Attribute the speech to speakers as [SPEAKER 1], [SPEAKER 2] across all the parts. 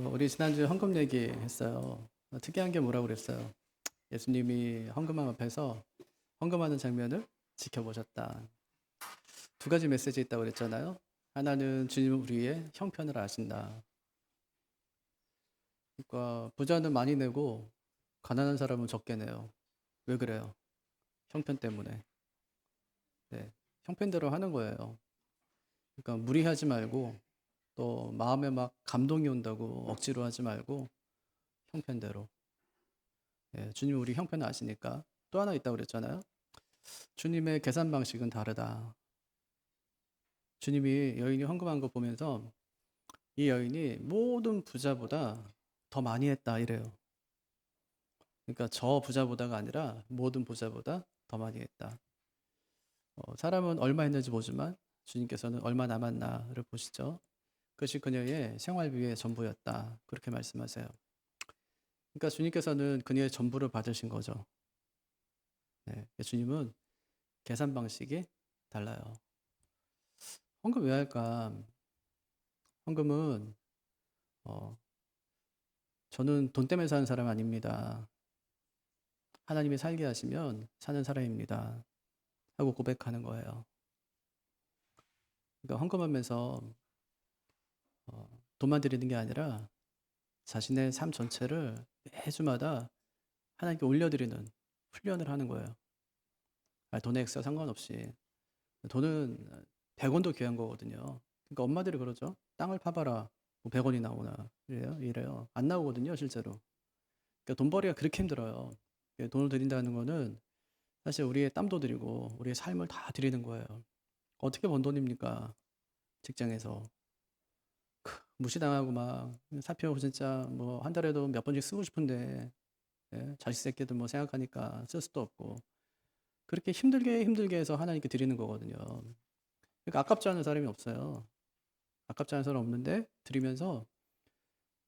[SPEAKER 1] 우리 지난주에 헌금 얘기했어요. 특이한 게 뭐라고 그랬어요? 예수님이 헌금함 앞에서 헌금하는 장면을 지켜보셨다. 두 가지 메시지 있다고 그랬잖아요. 하나는 주님 우리의 형편을 아신다. 그러니까 부자는 많이 내고 가난한 사람은 적게 내요. 왜 그래요? 형편 때문에. 네, 형편대로 하는 거예요. 그러니까 무리하지 말고 또 마음에 막 감동이 온다고 억지로 하지 말고 형편대로. 주님 우리 형편을 아시니까. 또 하나 있다고 그랬잖아요. 주님의 계산 방식은 다르다. 주님이 여인이 헌금한 거 보면서 이 여인이 모든 부자보다 더 많이 했다 이래요. 그러니까 저 부자보다가 아니라 모든 부자보다 더 많이 했다. 사람은 얼마 했는지 보지만 주님께서는 얼마 남았나를 보시죠. 그것이 그녀의 생활비의 전부였다. 그렇게 말씀하세요. 그러니까 주님께서는 그녀의 전부를 받으신 거죠. 네, 주님은 계산 방식이 달라요. 헌금 왜 할까? 헌금은 어, 저는 돈 때문에 사는 사람 아닙니다. 하나님이 살게 하시면 사는 사람입니다. 하고 고백하는 거예요. 그러니까 헌금하면서 돈만 드리는 게 아니라 자신의 삶 전체를 매주마다 하나님께 올려드리는 훈련을 하는 거예요. 돈의 액수와 상관없이. 돈은 100원도 귀한 거거든요. 그러니까 엄마들이 그러죠. 땅을 파봐라. 뭐 100원이 나오나. 이래요. 안 나오거든요, 실제로. 그러니까 돈벌이가 그렇게 힘들어요. 돈을 드린다는 거는 사실 우리의 땀도 드리고 우리의 삶을 다 드리는 거예요. 어떻게 번 돈입니까? 직장에서 무시당하고 막 사표 진짜 뭐 한 달에도 몇 번씩 쓰고 싶은데 자식 새끼들 뭐 생각하니까 쓸 수도 없고 그렇게 힘들게 해서 하나님께 드리는 거거든요. 그러니까 아깝지 않은 사람이 없어요. 아깝지 않은 사람 없는데 드리면서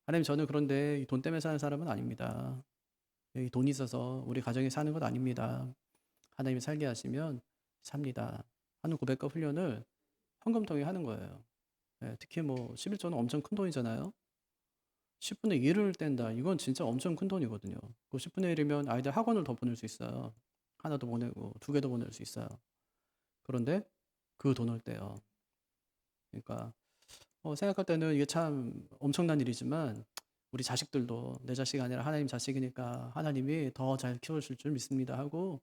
[SPEAKER 1] 하나님 저는 그런데 이 돈 때문에 사는 사람은 아닙니다. 이 돈이 있어서 우리 가정이 사는 것 아닙니다. 하나님이 살게 하시면 삽니다. 하는 고백과 훈련을 헌금통에 하는 거예요. 특히 뭐 11조는 엄청 큰 돈이잖아요. 10분의 1을 뗀다. 이건 진짜 엄청 큰 돈이거든요. 그 10분의 1이면 아이들 학원을 더 보낼 수 있어요. 하나 더 보내고 두 개 더 보낼 수 있어요. 그런데 그 돈을 떼요. 그러니까 생각할 때는 이게 참 엄청난 일이지만 우리 자식들도 내 자식이 아니라 하나님 자식이니까 하나님이 더 잘 키워줄 줄 믿습니다 하고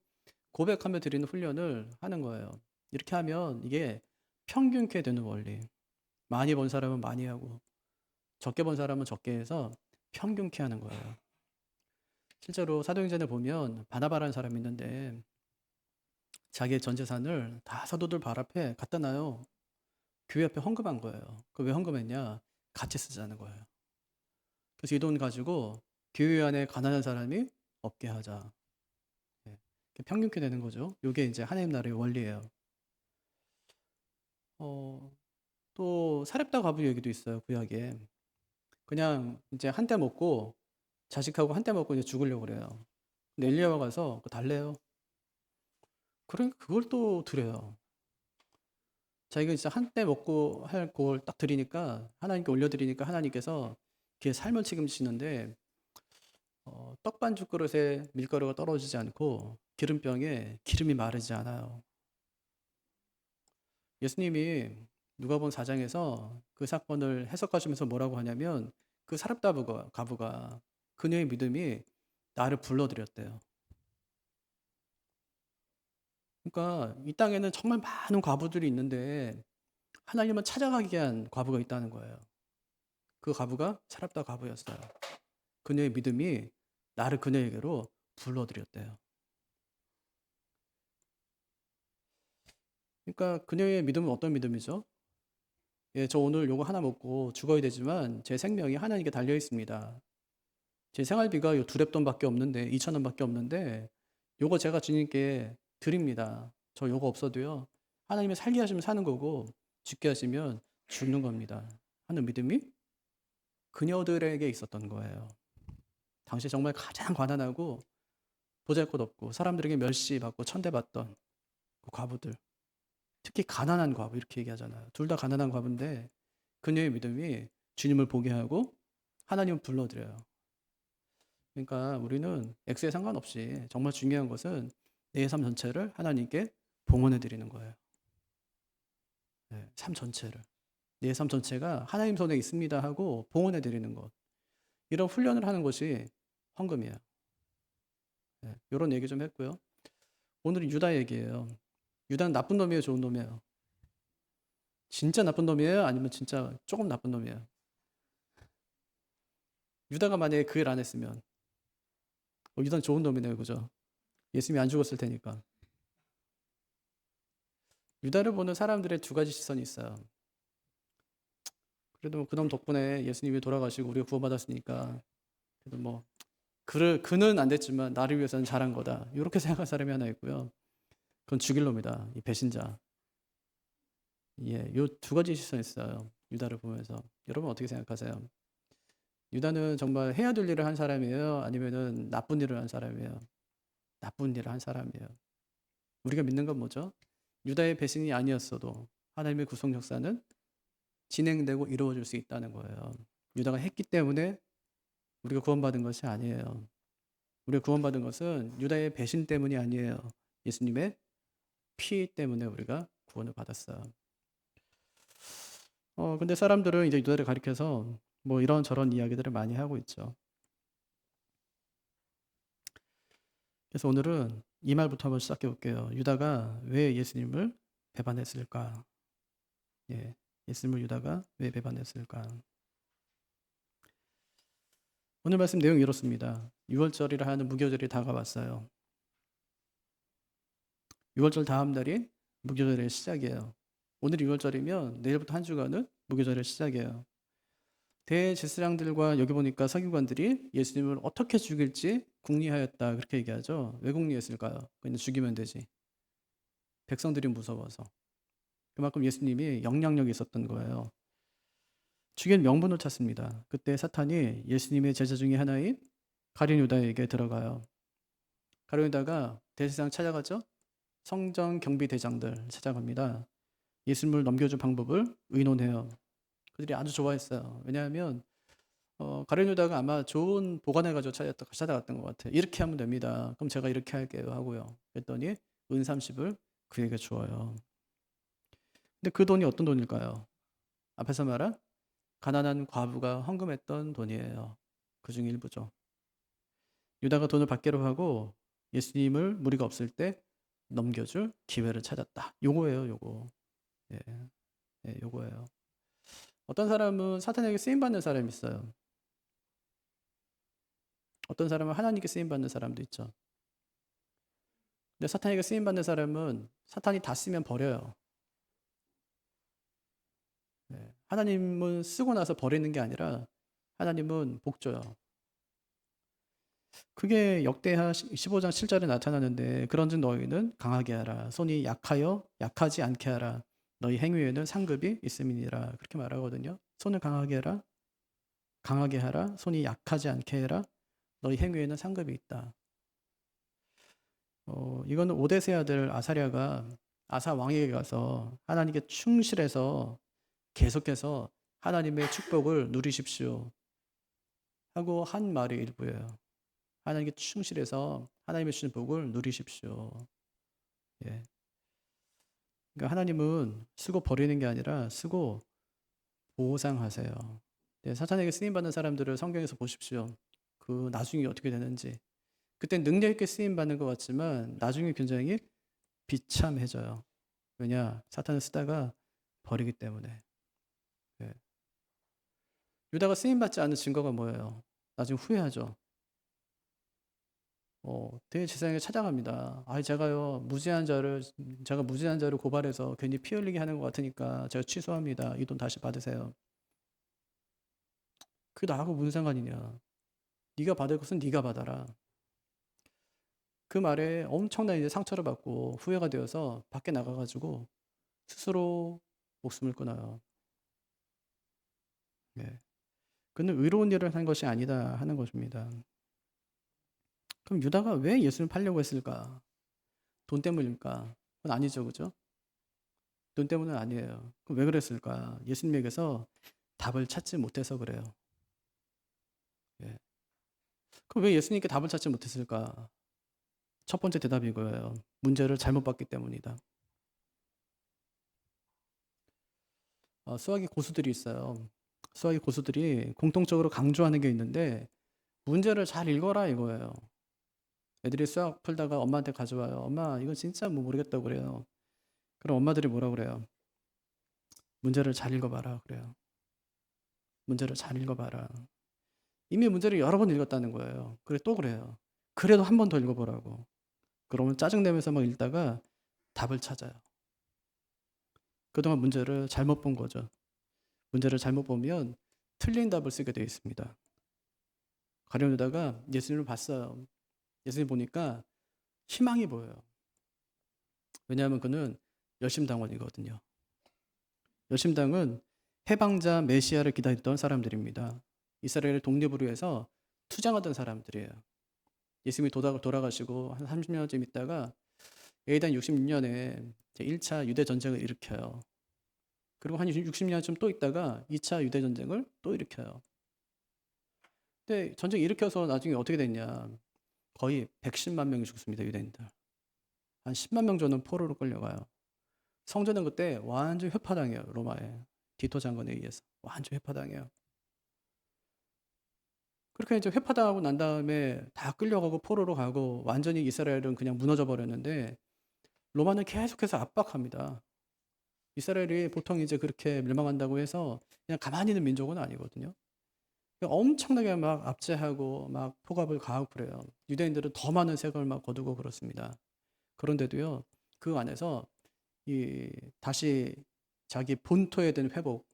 [SPEAKER 1] 고백하며 드리는 훈련을 하는 거예요. 이렇게 하면 이게 평균케 되는 원리. 많이 번 사람은 많이 하고 적게 번 사람은 적게 해서 평균케 하는 거예요. 실제로 사도행전에 보면 바나바라는 사람이 있는데 자기의 전 재산을 다 사도들 발 앞에 갖다 놔요. 교회 앞에 헌금한 거예요. 그 왜 헌금했냐? 같이 쓰자는 거예요. 그래서 이 돈 가지고 교회 안에 가난한 사람이 없게 하자. 예. 평균케 되는 거죠. 이게 이제 하나님 나라의 원리예요. 어, 또 사렙다 과부 얘기도 있어요. 구약에. 그냥 이제 한 대 먹고 자식하고 한 대 먹고 이제 죽으려고 그래요. 근데 엘리야가 가서 그거 달래요. 그러니까 그걸 또 드려요. 자기가 진짜 한 대 먹고 할 그걸 딱 드리니까 하나님께 올려드리니까 하나님께서 그의 삶을 책임지시는데 떡 반죽 그릇에 밀가루가 떨어지지 않고 기름병에 기름이 마르지 않아요. 예수님이 누가복음 4장에서 그 사건을 해석하시면서 뭐라고 하냐면 그 사렙다 가부가 그녀의 믿음이 나를 불러들였대요. 그러니까 이 땅에는 정말 많은 과부들이 있는데 하나님은 찾아가게 한 과부가 있다는 거예요. 그 과부가 사렙다 과부였어요. 그녀의 믿음이 나를 그녀에게로 불러들였대요. 그러니까 그녀의 믿음은 어떤 믿음이죠? 예, 저 오늘 요거 하나 먹고 죽어야 되지만 제 생명이 하나님께 달려 있습니다. 제 생활비가 요 두렙돈밖에 없는데 2천 원밖에 없는데 요거 제가 주님께 드립니다. 저 요거 없어도요. 하나님이 살게 하시면 사는 거고 죽게 하시면 죽는 겁니다. 하는 믿음이 그녀들에게 있었던 거예요. 당시 정말 가장 가난하고 보잘것없고 사람들에게 멸시받고 천대받던 그 과부들. 특히 가난한 과부 이렇게 얘기하잖아요. 둘 다 가난한 과부인데 그녀의 믿음이 주님을 보게 하고 하나님은 불러드려요. 그러니까 우리는 액수에 상관없이 정말 중요한 것은 내 삶 전체를 하나님께 봉헌해 드리는 거예요. 네, 삶 전체를. 내 삶 전체가 하나님 손에 있습니다 하고 봉헌해 드리는 것. 이런 훈련을 하는 것이 헌금이에요. 네, 이런 얘기 좀 했고요. 오늘은 유다 얘기예요. 유다는 나쁜 놈이에요, 좋은 놈이에요? 진짜 나쁜 놈이에요? 아니면 진짜 조금 나쁜 놈이에요? 유다가 만약에 그 일 안 했으면 유다는 좋은 놈이네요, 그죠? 예수님이 안 죽었을 테니까. 유다를 보는 사람들의 두 가지 시선이 있어요. 그래도 그놈 덕분에 예수님이 돌아가시고 우리가 구원받았으니까 그래도 뭐 그는 안 됐지만 나를 위해서는 잘한 거다. 이렇게 생각한 사람이 하나 있고요. 그건 죽일 놈이다. 이 배신자. 예, 요 두 가지 시선이 있어요. 유다를 보면서. 여러분 어떻게 생각하세요? 유다는 정말 해야 될 일을 한 사람이에요? 아니면은 나쁜 일을 한 사람이에요? 나쁜 일을 한 사람이에요. 우리가 믿는 건 뭐죠? 유다의 배신이 아니었어도 하나님의 구속 역사는 진행되고 이루어질 수 있다는 거예요. 유다가 했기 때문에 우리가 구원받은 것이 아니에요. 우리가 구원받은 것은 유다의 배신 때문이 아니에요. 예수님의 피 때문에 우리가 구원을 받았어요. 근데 사람들은 이제 유다를 가리켜서 뭐 이런저런 이야기들을 많이 하고 있죠. 그래서 오늘은 이 말부터 한번 시작해 볼게요. 유다가 왜 예수님을 배반했을까? 예, 예수님을 유다가 왜 배반했을까? 오늘 말씀 내용이 이렇습니다. 6월절이라 하는 무교절이 다가왔어요. 6월절 다음 날이 무교절의 시작이에요. 오늘이 6월절이면 내일부터 한 주간은 무교절의 시작이에요. 대제사장들과 여기 보니까 서기관들이 예수님을 어떻게 죽일지 궁리하였다 그렇게 얘기하죠. 왜 궁리했을까요? 그냥 죽이면 되지. 백성들이 무서워서. 그만큼 예수님이 영향력이 있었던 거예요. 죽일 명분을 찾습니다. 그때 사탄이 예수님의 제자 중에 하나인 가룟 유다에게 들어가요. 가룟 유다가 대제사장 찾아가죠. 성전 경비대장들 찾아갑니다. 예수님을 넘겨줄 방법을 의논해요. 그들이 아주 좋아했어요. 왜냐하면 가룟 유다가 아마 좋은 보관을 가지고 찾아갔던 것 같아요. 이렇게 하면 됩니다. 그럼 제가 이렇게 할게요 하고요. 그랬더니 은 30을 그에게 주어요. 근데 그 돈이 어떤 돈일까요? 앞에서 말한 가난한 과부가 헌금했던 돈이에요. 그중 일부죠. 유다가 돈을 받기로 하고 예수님을 무리가 없을 때 넘겨줄 기회를 찾았다. 요거예요, 요거. 예, 예, 요거예요. 어떤 사람은 사탄에게 쓰임받는 사람이 있어요. 어떤 사람은 하나님께 쓰임받는 사람도 있죠. 근데 사탄에게 쓰임받는 사람은 사탄이 다 쓰면 버려요. 네. 하나님은 쓰고 나서 버리는 게 아니라 하나님은 복 줘요. 그게 역대하 15장 7절에 나타나는데 그런즉 너희는 강하게 하라. 손이 약하여 약하지 않게 하라. 너희 행위에는 상급이 있음이니라. 그렇게 말하거든요. 손을 강하게 해라. 강하게 하라. 손이 약하지 않게 해라. 너희 행위에는 상급이 있다. 이거는 오데세 아들 아사랴가 아사 왕에게 가서 하나님께 충실해서 계속해서 하나님의 축복을 누리십시오 하고 한 말의 일부예요. 하나님께 충실해서 하나님의 주신 복을 누리십시오. 예. 그러니까 하나님은 쓰고 버리는 게 아니라 쓰고 보상하세요. 네, 사탄에게 쓰임받는 사람들을 성경에서 보십시오. 그 나중에 어떻게 되는지. 그때 능력 있게 쓰임받는 것 같지만 나중에 굉장히 비참해져요. 왜냐? 사탄을 쓰다가 버리기 때문에. 예. 유다가 쓰임받지 않는 증거가 뭐예요? 나중에 후회하죠. 대제사장에 찾아갑니다. 제가 무죄한 자를 고발해서 괜히 피 흘리게 하는 것 같으니까 제가 취소합니다. 이 돈 다시 받으세요. 그게 나하고 무슨 상관이냐? 네가 받을 것은 네가 받아라. 그 말에 엄청난 이제 상처를 받고 후회가 되어서 밖에 나가가지고 스스로 목숨을 끊어요. 네. 그는 의로운 일을 한 것이 아니다 하는 것입니다. 그럼 유다가 왜 예수를 팔려고 했을까? 돈 때문일까? 그건 아니죠, 그죠? 돈 때문은 아니에요. 그럼 왜 그랬을까? 예수님에게서 답을 찾지 못해서 그래요. 예. 그럼 왜 예수님께 답을 찾지 못했을까? 첫 번째 대답이 이거예요. 문제를 잘못 봤기 때문이다. 수학의 고수들이 있어요. 수학의 고수들이 공통적으로 강조하는 게 있는데 문제를 잘 읽어라 이거예요. 애들이 수학 풀다가 엄마한테 가져와요. 엄마 이거 진짜 뭐 모르겠다고 그래요. 그럼 엄마들이 뭐라 그래요? 문제를 잘 읽어봐라 그래요. 문제를 잘 읽어봐라. 이미 문제를 여러 번 읽었다는 거예요. 그래 또 그래요. 그래도 한 번 더 읽어보라고. 그러면 짜증내면서 막 읽다가 답을 찾아요. 그동안 문제를 잘못 본 거죠. 문제를 잘못 보면 틀린 답을 쓰게 되어 있습니다. 가려다가 예수님을 봤어요. 예수님 보니까 희망이 보여요. 왜냐하면 그는 열심당원이거든요. 열심당은 해방자 메시아를 기다렸던 사람들입니다. 이스라엘의 독립을 위해서 투쟁하던 사람들이에요. 예수님이 돌아가시고 한 30년쯤 있다가 AD 66년에 제1차 유대전쟁을 일으켜요. 그리고 한 60년쯤 또 있다가 2차 유대전쟁을 또 일으켜요. 근데 전쟁 일으켜서 나중에 어떻게 됐냐. 거의 110만 명이 죽습니다. 유대인들. 한 10만 명 정도는 포로로 끌려가요. 성전은 그때 완전 회파당해요. 로마에. 디토 장군에 의해서. 완전 회파당해요. 그렇게 이제 회파당하고 난 다음에 다 끌려가고 포로로 가고 완전히 이스라엘은 그냥 무너져 버렸는데 로마는 계속해서 압박합니다. 이스라엘이 보통 이제 그렇게 멸망한다고 해서 그냥 가만히 있는 민족은 아니거든요. 엄청나게 막 압제하고 막 폭압을 가하고 그래요. 유대인들은 더 많은 세금을 막 거두고 그렇습니다. 그런데도요, 그 안에서 다시 자기 본토에 대한 회복,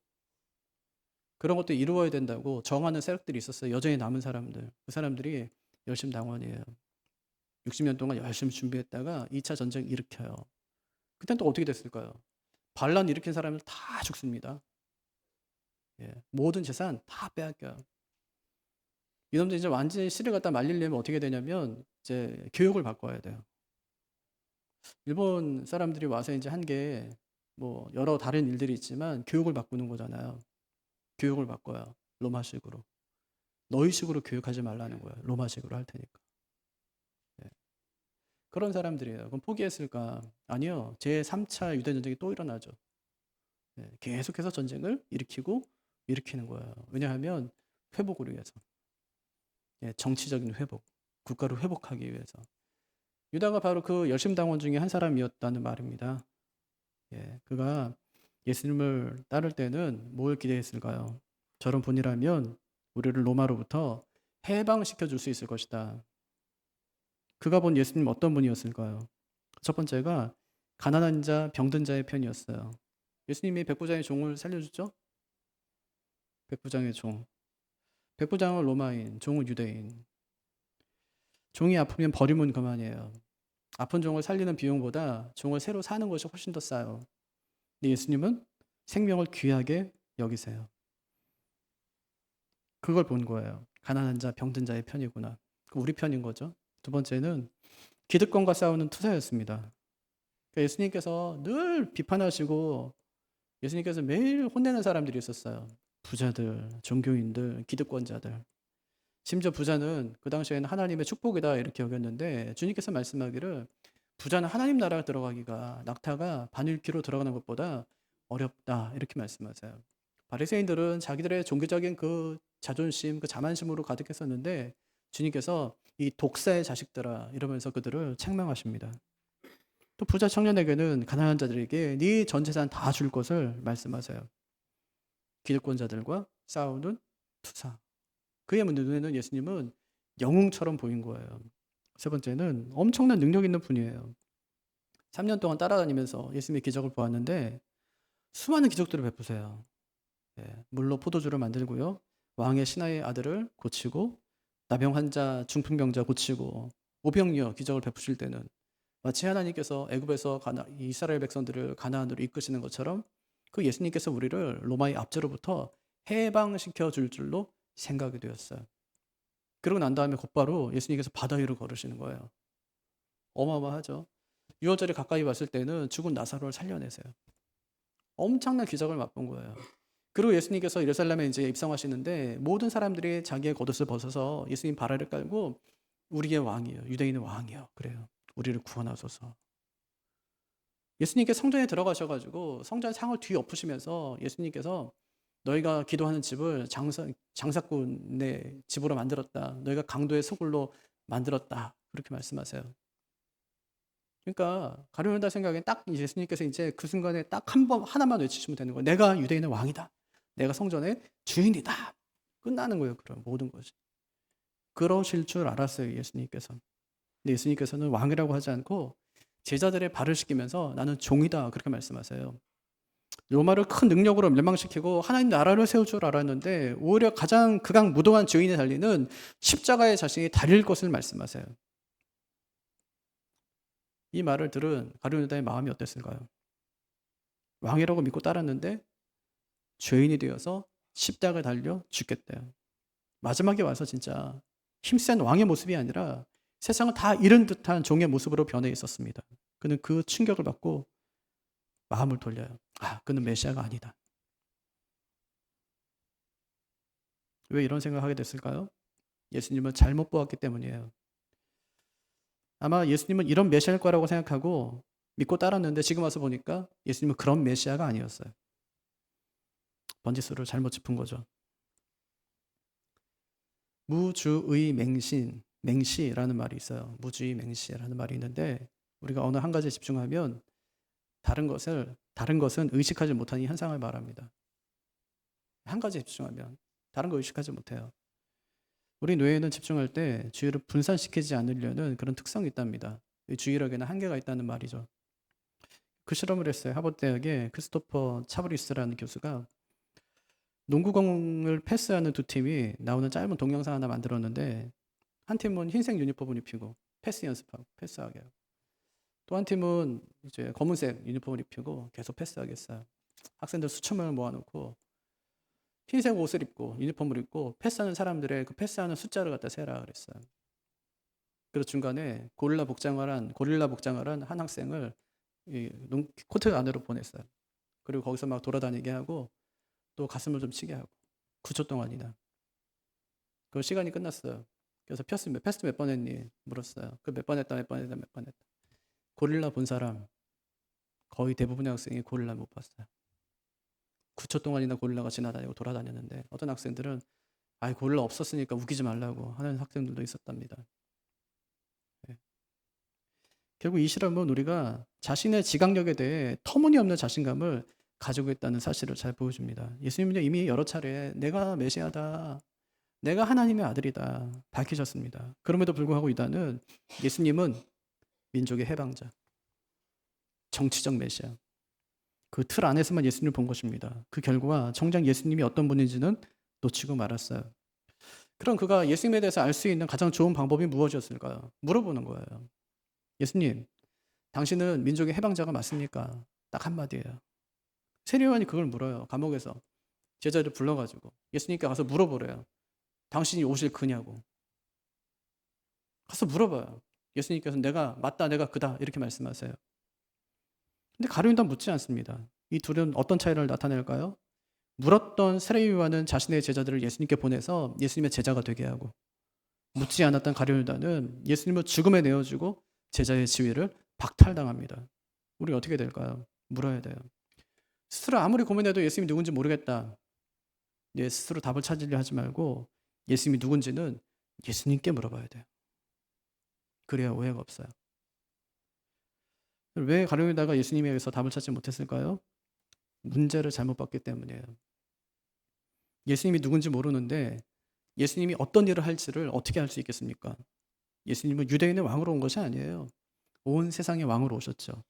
[SPEAKER 1] 그런 것도 이루어야 된다고 정하는 세력들이 있었어요. 여전히 남은 사람들. 그 사람들이 열심당원이에요. 60년 동안 열심히 준비했다가 2차 전쟁 일으켜요. 그땐 또 어떻게 됐을까요? 반란 일으킨 사람들 다 죽습니다. 예, 모든 재산 다 빼앗겨요. 이놈들 이제 완전히 씨를 갖다 말리려면 어떻게 되냐면 이제 교육을 바꿔야 돼요. 일본 사람들이 와서 이제 한 게 뭐 여러 다른 일들이 있지만 교육을 바꾸는 거잖아요. 교육을 바꿔요. 로마식으로. 너희식으로 교육하지 말라는 거예요. 로마식으로 할 테니까. 예. 그런 사람들이에요. 그럼 포기했을까? 아니요. 제3차 유대전쟁이 또 일어나죠. 예. 계속해서 전쟁을 일으키는 거예요. 왜냐하면 회복을 위해서. 예. 정치적인 회복. 국가를 회복하기 위해서. 유다가 바로 그 열심당원 중에 한 사람이었다는 말입니다. 예. 그가 예수님을 따를 때는 뭘 기대했을까요? 저런 분이라면 우리를 로마로부터 해방시켜 줄 수 있을 것이다. 그가 본 예수님 어떤 분이었을까요? 첫 번째가 가난한 자, 병든 자의 편이었어요. 예수님이 백부장의 종을 살려주죠? 백부장의 종. 백부장은 로마인, 종은 유대인. 종이 아프면 버리면 그만이에요. 아픈 종을 살리는 비용보다 종을 새로 사는 것이 훨씬 더 싸요. 근데 예수님은 생명을 귀하게 여기세요. 그걸 본 거예요. 가난한 자, 병든 자의 편이구나. 우리 편인 거죠. 두 번째는 기득권과 싸우는 투사였습니다. 그러니까 예수님께서 늘 비판하시고 예수님께서 매일 혼내는 사람들이 있었어요. 부자들, 종교인들, 기득권자들. 심지어 부자는 그 당시에는 하나님의 축복이다 이렇게 여겼는데 주님께서 말씀하기를 부자는 하나님 나라 들어가기가 낙타가 바늘귀로 들어가는 것보다 어렵다 이렇게 말씀하세요. 바리새인들은 자기들의 종교적인 그 자존심, 그 자만심으로 가득했었는데 주님께서 이 독사의 자식들아 이러면서 그들을 책망하십니다. 또 부자 청년에게는 가난한 자들에게 네 전 재산 다 줄 것을 말씀하세요. 기득권자들과 싸우는 투사. 그의 눈에는 예수님은 영웅처럼 보인 거예요. 세 번째는 엄청난 능력 있는 분이에요. 3년 동안 따라다니면서 예수님의 기적을 보았는데 수많은 기적들을 베푸세요. 예, 물로 포도주를 만들고요. 왕의 신하의 아들을 고치고 나병 환자, 중풍병자 고치고 오병이어 기적을 베푸실 때는 마치 하나님께서 애굽에서 이스라엘 백성들을 가나안으로 이끄시는 것처럼 그 예수님께서 우리를 로마의 압제로부터 해방시켜 줄 줄로 생각이 되었어요. 그러고 난 다음에 곧바로 예수님께서 바다 위로 걸으시는 거예요. 어마어마하죠. 유월절에 가까이 왔을 때는 죽은 나사로를 살려내세요. 엄청난 기적을 맛본 거예요. 그리고 예수님께서 예루살렘에 이제 입성하시는데 모든 사람들이 자기의 겉옷을 벗어서 예수님 발아를 깔고 우리의 왕이요, 유대인의 왕이요, 그래요. 우리를 구원하소서. 예수님께 성전에 들어가셔가지고 성전 상을 뒤엎으시면서 예수님께서 너희가 기도하는 집을 장사꾼의 집으로 만들었다. 너희가 강도의 소굴로 만들었다. 그렇게 말씀하세요. 그러니까 가룟유다 생각에 딱 예수님께서 이제 그 순간에 딱 한 번 하나만 외치시면 되는 거예요. 내가 유대인의 왕이다. 내가 성전의 주인이다. 끝나는 거예요. 그럼 모든 것이. 그러실 줄 알았어요. 예수님께서. 근데 예수님께서는 왕이라고 하지 않고 제자들의 발을 씻기면서 나는 종이다. 그렇게 말씀하세요. 로마를 큰 능력으로 멸망시키고 하나님 나라를 세울 줄 알았는데 오히려 가장 극악무도한 죄인에 달리는 십자가에 자신이 달릴 것을 말씀하세요. 이 말을 들은 가룟유다의 마음이 어땠을까요? 왕이라고 믿고 따랐는데 죄인이 되어서 십자가에 달려 죽겠대요. 마지막에 와서 진짜 힘센 왕의 모습이 아니라 세상을 다 잃은 듯한 종의 모습으로 변해 있었습니다. 그는 그 충격을 받고 마음을 돌려요. 아, 그는 메시아가 아니다. 왜 이런 생각을 하게 됐을까요? 예수님을 잘못 보았기 때문이에요. 아마 예수님은 이런 메시아일 거라고 생각하고 믿고 따랐는데 지금 와서 보니까 예수님은 그런 메시아가 아니었어요. 번지수를 잘못 짚은 거죠. 무주의 맹시라는 말이 있어요. 무주의 맹시라는 말이 있는데 우리가 어느 한 가지에 집중하면 다른 것은 의식하지 못하는 현상을 말합니다. 한 가지에 집중하면 다른 거 의식하지 못해요. 우리 뇌에는 집중할 때 주의를 분산시키지 않으려는 그런 특성이 있답니다. 주의력에는 한계가 있다는 말이죠. 그 실험을 했어요. 하버드 대학의 크리스토퍼 차브리스라는 교수가 농구공을 패스하는 두 팀이 나오는 짧은 동영상 하나 만들었는데 한 팀은 흰색 유니폼을 입히고 패스 연습하고 패스하게 하고 또 한 팀은 이제 검은색 유니폼을 입히고 계속 패스하겠어요. 학생들 수천 명을 모아놓고 흰색 옷을 입고 유니폼을 입고 패스하는 사람들의 그 패스하는 숫자를 갖다 세라 그랬어요. 그리고 중간에 고릴라 복장을 한 한 학생을 코트 안으로 보냈어요. 그리고 거기서 막 돌아다니게 하고 또 가슴을 좀 치게 하고 9초 동안이나. 그 시간이 끝났어요. 그래서 패스 몇 번 했니? 물었어요. 그 몇 번 했다. 고릴라 본 사람 거의 대부분의 학생이 고릴라 못 봤어요. 9초 동안이나 고릴라가 지나다니고 돌아다녔는데 어떤 학생들은 고릴라 없었으니까 우기지 말라고 하는 학생들도 있었답니다. 네. 결국 이 실험은 우리가 자신의 지각력에 대해 터무니없는 자신감을 가지고 있다는 사실을 잘 보여줍니다. 예수님은 이미 여러 차례 내가 메시아다, 내가 하나님의 아들이다 밝히셨습니다. 그럼에도 불구하고 유다는 예수님은 민족의 해방자, 정치적 메시아, 그 틀 안에서만 예수님을 본 것입니다. 그 결과 정작 예수님이 어떤 분인지는 놓치고 말았어요. 그럼 그가 예수님에 대해서 알 수 있는 가장 좋은 방법이 무엇이었을까요? 물어보는 거예요. 예수님, 당신은 민족의 해방자가 맞습니까? 딱 한마디예요. 세례요한이 그걸 물어요. 감옥에서 제자를 불러가지고 예수님께 가서 물어보래요. 당신이 오실 그냐고. 가서 물어봐요. 예수님께서 내가 맞다, 내가 그다 이렇게 말씀하세요. 근데 가룟유다는 묻지 않습니다. 이 둘은 어떤 차이를 나타낼까요? 물었던 세례요한은 자신의 제자들을 예수님께 보내서 예수님의 제자가 되게 하고 묻지 않았던 가룟유다는 예수님을 죽음에 내어주고 제자의 지위를 박탈당합니다. 우리 어떻게 될까요? 물어야 돼요. 스스로 아무리 고민해도 예수님이 누군지 모르겠다. 스스로 답을 찾으려 하지 말고 예수님이 누군지는 예수님께 물어봐야 돼요. 그래야 오해가 없어요. 왜 가룟유다가 예수님에게서 답을 찾지 못했을까요? 문제를 잘못 봤기 때문이에요. 예수님이 누군지 모르는데 예수님이 어떤 일을 할지를 어떻게 할 수 있겠습니까? 예수님은 유대인의 왕으로 온 것이 아니에요. 온 세상의 왕으로 오셨죠.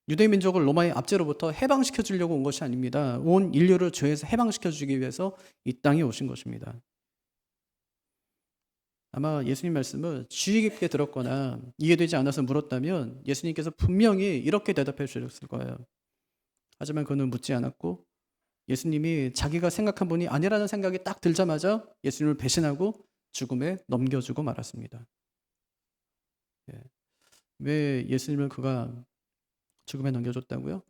[SPEAKER 1] 유대 민족을 로마의 압제로부터 해방시켜 주려고 온 것이 아닙니다. 온 인류를 죄에서 해방시켜 주기 위해서 이 땅에 오신 것입니다. 아마 예수님 말씀을 주의 깊게 들었거나 이해되지 않아서 물었다면 예수님께서 분명히 이렇게 대답해 주셨을 거예요. 하지만 그는 묻지 않았고 예수님이 자기가 생각한 분이 아니라는 생각이 딱 들자마자 예수님을 배신하고 죽음에 넘겨주고 말았습니다. 왜 예수님을 그가 죽음에 넘겨줬다고요?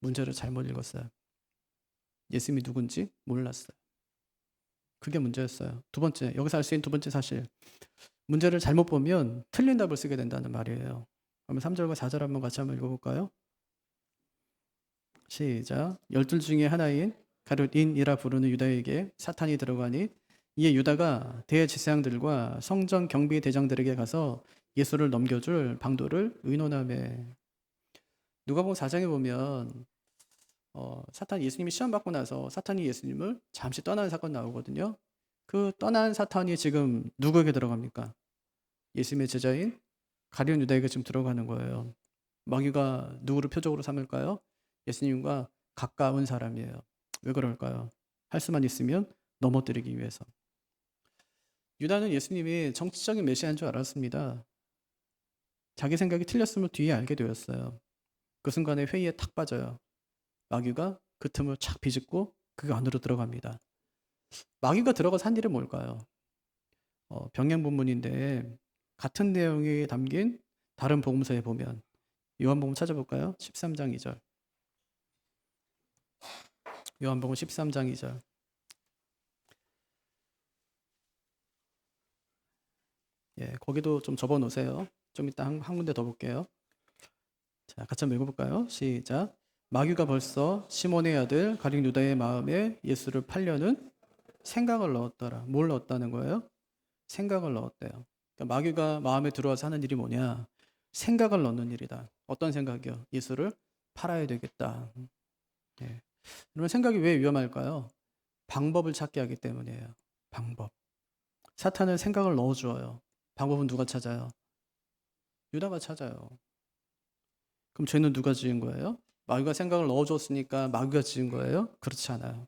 [SPEAKER 1] 문제를 잘못 읽었어요. 예수님이 누군지 몰랐어요. 그게 문제였어요. 두 번째, 여기서 알 수 있는 두 번째 사실. 문제를 잘못 보면 틀린 답을 쓰게 된다는 말이에요. 그러면 3절과 4절 한번 같이 한번 읽어볼까요? 시작. 12 중에 하나인 가룟인이라 부르는 유다에게 사탄이 들어가니 이에 유다가 대제사장들과 성전 경비 대장들에게 가서 예수를 넘겨줄 방도를 의논하매. 누가복음 4장에 보면 사탄 예수님이 시험 받고 나서 사탄이 예수님을 잠시 떠나는 사건 나오거든요. 그 떠난 사탄이 지금 누구에게 들어갑니까? 예수님의 제자인 가룟 유다에게 지금 들어가는 거예요. 마귀가 누구를 표적으로 삼을까요? 예수님과 가까운 사람이에요. 왜 그럴까요? 할 수만 있으면 넘어뜨리기 위해서. 유다는 예수님이 정치적인 메시아인 줄 알았습니다. 자기 생각이 틀렸음을 뒤에 알게 되었어요. 그 순간에 회의에 탁 빠져요. 마귀가 그 틈을 착 비집고 그 안으로 들어갑니다. 마귀가 들어가서 한 일이 뭘까요? 병행본문인데 같은 내용이 담긴 다른 복음서에 보면 요한복음 찾아볼까요? 13장 2절. 요한복음 13장 2절. 예, 거기도 좀 접어 놓으세요. 좀 이따 한 군데 더 볼게요. 자, 같이 한번 읽어볼까요? 시작. 마귀가 벌써 시몬의 아들 가룟 유다의 마음에 예수를 팔려는 생각을 넣었더라. 뭘 넣었다는 거예요? 생각을 넣었대요. 그러니까 마귀가 마음에 들어와서 하는 일이 뭐냐? 생각을 넣는 일이다. 어떤 생각이요? 예수를 팔아야 되겠다. 예. 그러면 생각이 왜 위험할까요? 방법을 찾게 하기 때문이에요. 방법. 사탄은 생각을 넣어주어요. 방법은 누가 찾아요? 유다가 찾아요. 그럼 죄는 누가 지은 거예요? 마귀가 생각을 넣어줬으니까 마귀가 지은 거예요? 그렇지 않아요.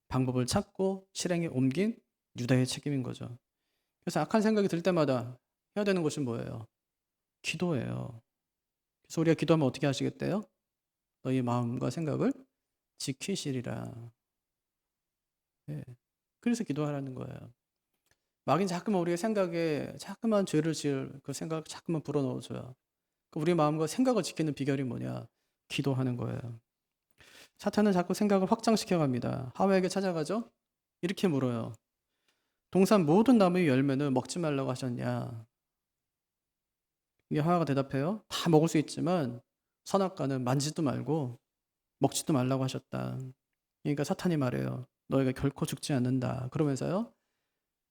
[SPEAKER 1] 방법을 찾고 실행에 옮긴 유다의 책임인 거죠. 그래서 악한 생각이 들 때마다 해야 되는 것이 뭐예요? 기도예요. 그래서 우리가 기도하면 어떻게 하시겠대요? 너희 마음과 생각을 지키시리라. 예. 그래서 기도하라는 거예요. 마귀는 자꾸만 우리의 생각에 자꾸만 죄를 지을 그 생각을 자꾸만 불어넣어줘요. 우리 마음과 생각을 지키는 비결이 뭐냐? 기도하는 거예요. 사탄은 자꾸 생각을 확장시켜 갑니다. 하와에게 찾아가죠? 이렇게 물어요. 동산 모든 나무의 열매는 먹지 말라고 하셨냐? 이게 하와가 대답해요. 다 먹을 수 있지만 선악과는 만지도 말고 먹지도 말라고 하셨다. 그러니까 사탄이 말해요. 너희가 결코 죽지 않는다. 그러면서요.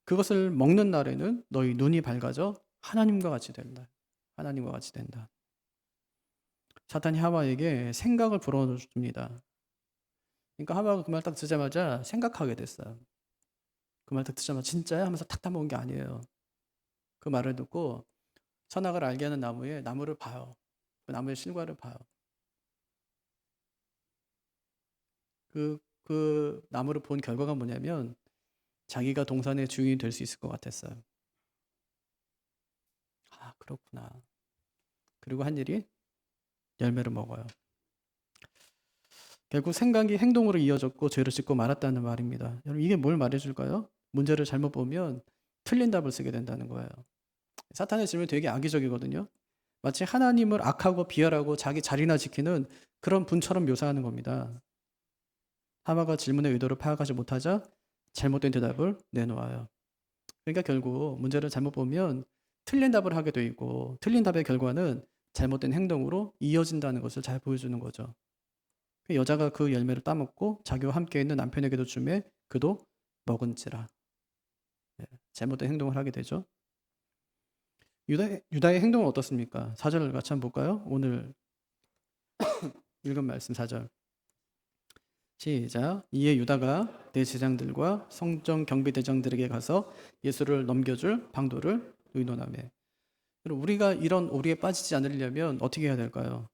[SPEAKER 1] 그것을 먹는 날에는 너희 눈이 밝아져 하나님과 같이 된다. 하나님과 같이 된다. 사탄이 하와에게 생각을 불어줍니다. 그러니까 하와가 그 말 딱 듣자마자 생각하게 됐어요. 그 말 딱 듣자마자 진짜야? 하면서 탁 따먹은 게 아니에요. 그 말을 듣고 선악을 알게 하는 나무를 봐요. 그 나무의 실과를 봐요. 그 나무를 본 결과가 뭐냐면 자기가 동산의 주인이 될 수 있을 것 같았어요. 아, 그렇구나. 그리고 한 일이 열매를 먹어요. 결국 생각이 행동으로 이어졌고 죄를 짓고 말았다는 말입니다. 여러분 이게 뭘 말해줄까요? 문제를 잘못 보면 틀린 답을 쓰게 된다는 거예요. 사탄의 질문이 되게 악의적이거든요. 마치 하나님을 악하고 비열하고 자기 자리나 지키는 그런 분처럼 묘사하는 겁니다. 하와가 질문의 의도를 파악하지 못하자 잘못된 대답을 내놓아요. 그러니까 결국 문제를 잘못 보면 틀린 답을 하게 돼 있고 틀린 답의 결과는 잘못된 행동으로 이어진다는 것을 잘 보여주는 거죠. 여자가 그 열매를 따먹고 자기와 함께 있는 남편에게도 주매 그도 먹은지라. 잘못된 행동을 하게 되죠. 유다의 행동은 어떻습니까? 4절을 같이 한번 볼까요? 오늘 읽은 말씀 4절. 시작. 이에 유다가 대제사장들과 성전 경비대장들에게 가서 예수를 넘겨줄 방도를 의논하매. 우리가 이런 오리에 빠지지 않으려면 어떻게 해야 될까요?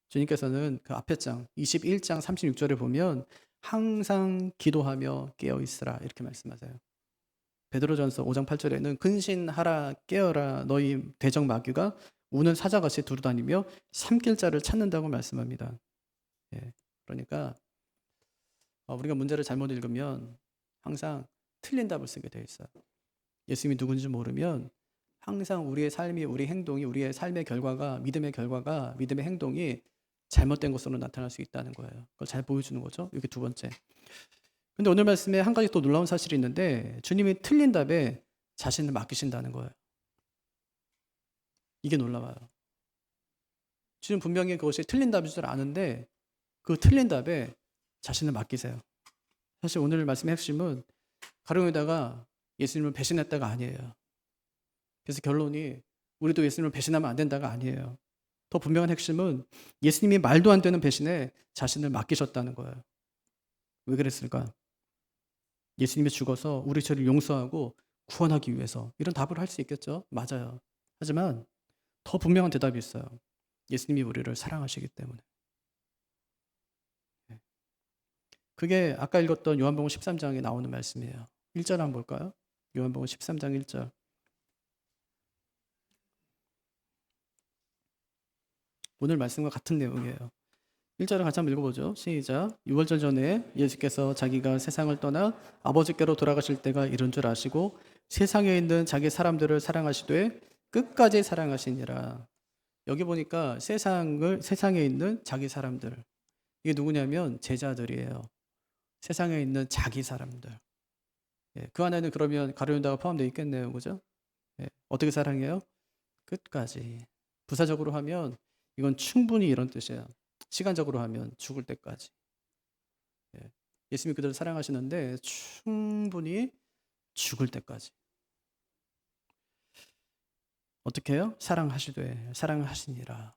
[SPEAKER 1] 주님께서는 그 앞에 장 21장 36절에 보면 항상 기도하며 깨어 있으라 이렇게 말씀하세요. 베드로전서 5장 8절에는 근신하라 깨어라 너희 대적 마귀가 우는 사자같이 두루다니며 삼킬 자를 찾는다고 말씀합니다. 예, 그러니까 우리가 문제를 잘못 읽으면 항상 틀린 답을 쓰게 돼 있어요. 예수님이 누군지 모르면 항상 우리의 삶이 우리 행동이 우리의 삶의 결과가 믿음의 행동이 잘못된 것으로 나타날 수 있다는 거예요. 그걸 잘 보여주는 거죠. 이게 두 번째. 근데 오늘 말씀에 한 가지 또 놀라운 사실이 있는데 주님이 틀린 답에 자신을 맡기신다는 거예요. 이게 놀라워요. 주님 분명히 그것이 틀린 답인 줄 아는데 그 틀린 답에 자신을 맡기세요. 사실 오늘 말씀의 핵심은 가령에다가 예수님을 배신했다가 아니에요. 그래서 결론이 우리도 예수님을 배신하면 안 된다가 아니에요. 더 분명한 핵심은 예수님이 말도 안 되는 배신에 자신을 맡기셨다는 거예요. 왜 그랬을까? 예수님이 죽어서 우리 죄를 용서하고 구원하기 위해서. 이런 답을 할 수 있겠죠? 맞아요. 하지만 더 분명한 대답이 있어요. 예수님이 우리를 사랑하시기 때문에. 그게 아까 읽었던 요한복음 13장에 나오는 말씀이에요. 1절 한번 볼까요? 요한복음 13장 1절. 오늘 말씀과 같은 내용이에요. 1절을 같이 한번 읽어보죠. 시작. 유월절 전에 예수께서 자기가 세상을 떠나 아버지께로 돌아가실 때가 이른 줄 아시고 세상에 있는 자기 사람들을 사랑하시되 끝까지 사랑하시니라. 여기 보니까 세상에 있는 자기 사람들. 이게 누구냐면 제자들이에요. 세상에 있는 자기 사람들. 그 안에는 그러면 가룟유다가 포함되어 있겠네요. 그죠? 어떻게 사랑해요? 끝까지. 부사적으로 하면 이건 충분히 이런 뜻이에요. 시간적으로 하면 죽을 때까지. 예수님이 그들을 사랑하시는데 충분히 죽을 때까지. 어떻게 해요? 사랑하시되 사랑하시니라.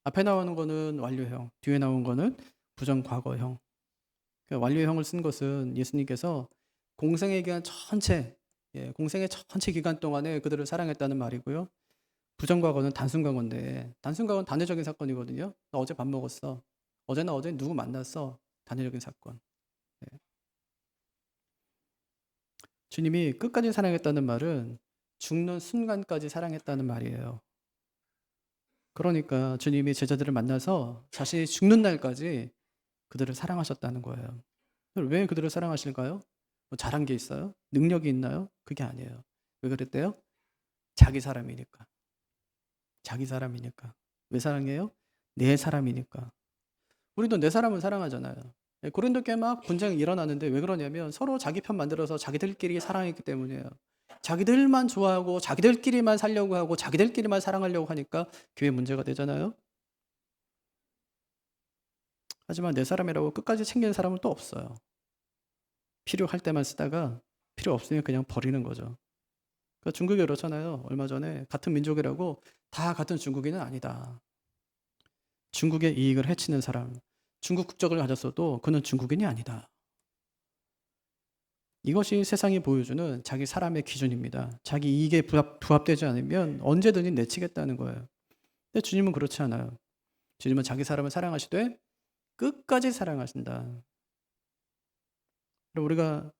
[SPEAKER 1] 앞에 나오는 거는 완료형, 뒤에 나온 거는 부정과거형. 완료형을 쓴 것은 예수님께서 공생의 기간 전체, 공생의 전체 기간 동안에 그들을 사랑했다는 말이고요. 부정과거는 단순과거인데 단순과거는 단회적인 사건이거든요. 나 어제 밥 먹었어. 어제 누구 만났어. 단회적인 사건. 주님이 끝까지 사랑했다는 말은 죽는 순간까지 사랑했다는 말이에요. 그러니까 주님이 제자들을 만나서 자신이 죽는 날까지 그들을 사랑하셨다는 거예요. 왜 그들을 사랑하실까요? 뭐 잘한 게 있어요? 능력이 있나요? 그게 아니에요. 왜 그랬대요? 자기 사람이니까. 자기 사람이니까. 왜 사랑해요? 내 사람이니까. 우리도 내 사람을 사랑하잖아요. 고린도 교회 막 분쟁이 일어나는데 왜 그러냐면 서로 자기 편 만들어서 자기들끼리 사랑했기 때문이에요. 자기들만 좋아하고 자기들끼리만 살려고 하고 자기들끼리만 사랑하려고 하니까 교회 문제가 되잖아요. 하지만 내 사람이라고 끝까지 챙기는 사람은 또 없어요. 필요할 때만 쓰다가 필요 없으면 그냥 버리는 거죠. 그러니까 중국이 그렇잖아요. 얼마 전에 같은 민족이라고 다 같은 중국인은 아니다. 중국의 이익을 해치는 사람, 중국 국적을 가졌어도 그는 중국인이 아니다. 이것이 세상이 보여주는 자기 사람의 기준입니다. 자기 이익에 부합되지 않으면 언제든지 내치겠다는 거예요. 근데 주님은 그렇지 않아요. 주님은 자기 사람을 사랑하시되 끝까지 사랑하신다.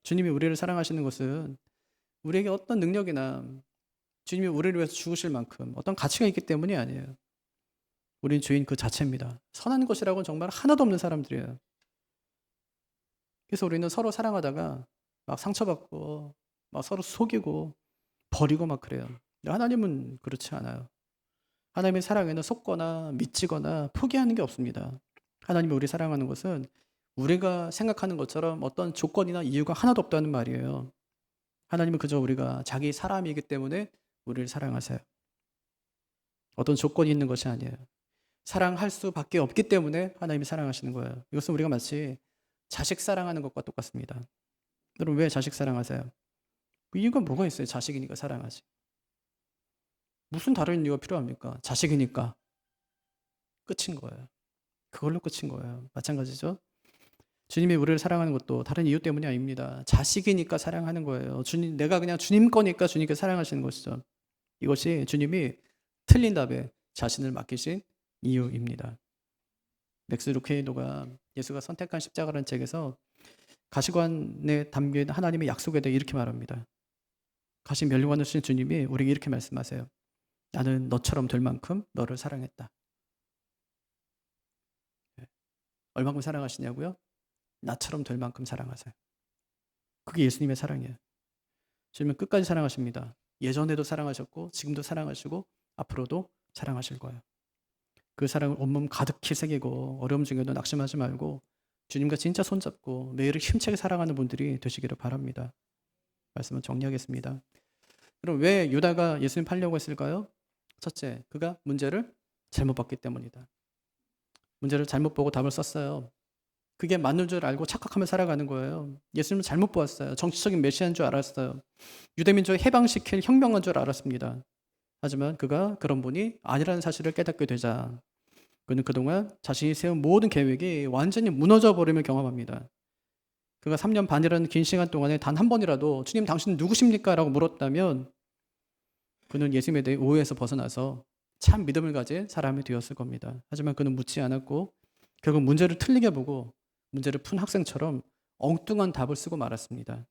[SPEAKER 1] 주님이 우리를 사랑하시는 것은 우리에게 어떤 능력이나 주님이 우리를 위해서 죽으실 만큼 어떤 가치가 있기 때문이 아니에요. 우린 죄인 그 자체입니다. 선한 것이라고는 정말 하나도 없는 사람들이에요. 그래서 우리는 서로 사랑하다가 막 상처받고 막 서로 속이고 버리고 막 그래요. 하나님은 그렇지 않아요. 하나님의 사랑에는 속거나 미치거나 포기하는 게 없습니다. 하나님이 우리 사랑하는 것은 우리가 생각하는 것처럼 어떤 조건이나 이유가 하나도 없다는 말이에요. 하나님은 그저 우리가 자기 사람이기 때문에 우리를 사랑하세요. 어떤 조건이 있는 것이 아니에요. 사랑할 수밖에 없기 때문에 하나님이 사랑하시는 거예요. 이것은 우리가 마치 자식 사랑하는 것과 똑같습니다. 여러분 왜 자식 사랑하세요? 그 이유가 뭐가 있어요? 자식이니까 사랑하지. 무슨 다른 이유가 필요합니까? 자식이니까. 끝인 거예요. 그걸로 끝인 거예요. 마찬가지죠. 주님이 우리를 사랑하는 것도 다른 이유 때문이 아닙니다. 자식이니까 사랑하는 거예요. 내가 그냥 주님 거니까 주님께 사랑하시는 것이죠. 이것이 주님이 틀린 답에 자신을 맡기신 이유입니다. 맥스 루케이도가 예수가 선택한 십자가라는 책에서 가시관에 담긴 하나님의 약속에 대해 이렇게 말합니다. 가시 면류관을 주신 주님이 우리에게 이렇게 말씀하세요. 나는 너처럼 될 만큼 너를 사랑했다. 얼마큼 사랑하시냐고요? 나처럼 될 만큼 사랑하세요. 그게 예수님의 사랑이에요. 주님은 끝까지 사랑하십니다. 예전에도 사랑하셨고 지금도 사랑하시고 앞으로도 사랑하실 거예요. 그 사랑을 온몸 가득히 새기고 어려움 중에도 낙심하지 말고 주님과 진짜 손잡고 매일을 힘차게 사랑하는 분들이 되시기를 바랍니다. 말씀을 정리하겠습니다. 그럼 왜 유다가 예수님 팔려고 했을까요? 첫째, 그가 문제를 잘못 봤기 때문이다. 문제를 잘못 보고 답을 썼어요. 그게 맞는 줄 알고 착각하며 살아가는 거예요. 예수님을 잘못 보았어요. 정치적인 메시아인 줄 알았어요. 유대민족을 해방시킬 혁명한 줄 알았습니다. 하지만 그가 그런 분이 아니라는 사실을 깨닫게 되자 그는 그동안 자신이 세운 모든 계획이 완전히 무너져 버림을 경험합니다. 그가 3년 반이라는 긴 시간 동안에 단 한 번이라도 주님 당신은 누구십니까? 라고 물었다면 그는 예수님에 대해 오해에서 벗어나서 참 믿음을 가진 사람이 되었을 겁니다. 하지만 그는 묻지 않았고 결국 문제를 틀리게 보고 문제를 푼 학생처럼 엉뚱한 답을 쓰고 말았습니다.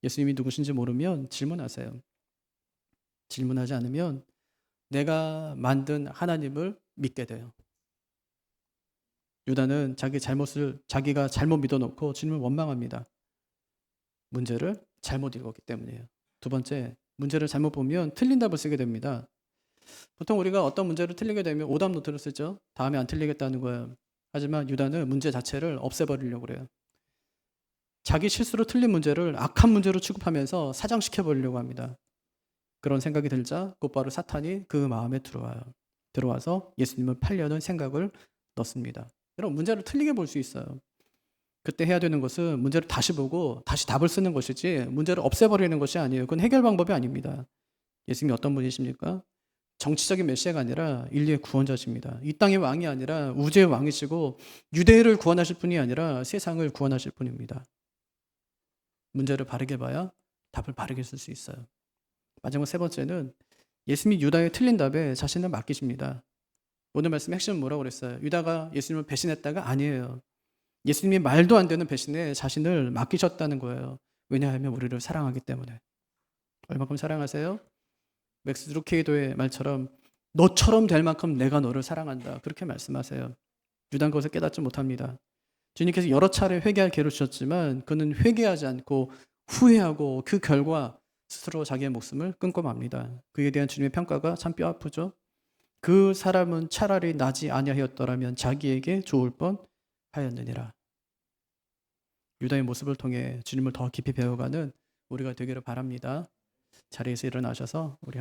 [SPEAKER 1] 예수님이 누구신지 모르면 질문하세요. 질문하지 않으면 내가 만든 하나님을 믿게 돼요. 유다는 자기가 잘못 믿어놓고 주님을 원망합니다. 문제를 잘못 읽었기 때문이에요. 두 번째, 문제를 잘못 보면 틀린 답을 쓰게 됩니다. 보통 우리가 어떤 문제를 틀리게 되면 오답 노트를 쓰죠. 다음에 안 틀리겠다는 거예요. 하지만 유다는 문제 자체를 없애버리려고 그래요. 자기 실수로 틀린 문제를 악한 문제로 취급하면서 사장시켜버리려고 합니다. 그런 생각이 들자 곧바로 사탄이 그 마음에 들어와서 예수님을 팔려는 생각을 넣습니다. 여러분, 문제를 틀리게 볼 수 있어요. 그때 해야 되는 것은 문제를 다시 보고 다시 답을 쓰는 것이지 문제를 없애버리는 것이 아니에요. 그건 해결 방법이 아닙니다. 예수님이 어떤 분이십니까? 정치적인 메시아가 아니라 인류의 구원자십니다. 이 땅의 왕이 아니라 우주의 왕이시고 유대를 구원하실 분이 아니라 세상을 구원하실 분입니다. 문제를 바르게 봐야 답을 바르게 쓸 수 있어요. 마지막 세 번째는 예수님이 유다의 틀린 답에 자신을 맡기십니다. 오늘 말씀 핵심은 뭐라고 그랬어요? 유다가 예수님을 배신했다가 아니에요. 예수님이 말도 안 되는 배신에 자신을 맡기셨다는 거예요. 왜냐하면 우리를 사랑하기 때문에. 얼마큼 사랑하세요? 맥스 루케이도의 말처럼 너처럼 될 만큼 내가 너를 사랑한다. 그렇게 말씀하세요. 유다는 그것을 깨닫지 못합니다. 주님께서 여러 차례 회개할 기회를 주셨지만 그는 회개하지 않고 후회하고 그 결과 스스로 자기의 목숨을 끊고 맙니다. 그에 대한 주님의 평가가 참 뼈아프죠. 그 사람은 차라리 나지 아니하였더라면 자기에게 좋을 뻔하였느니라. 유다의 모습을 통해 주님을 더 깊이 배워가는 우리가 되기를 바랍니다. 자리에서 일어나셔서 우리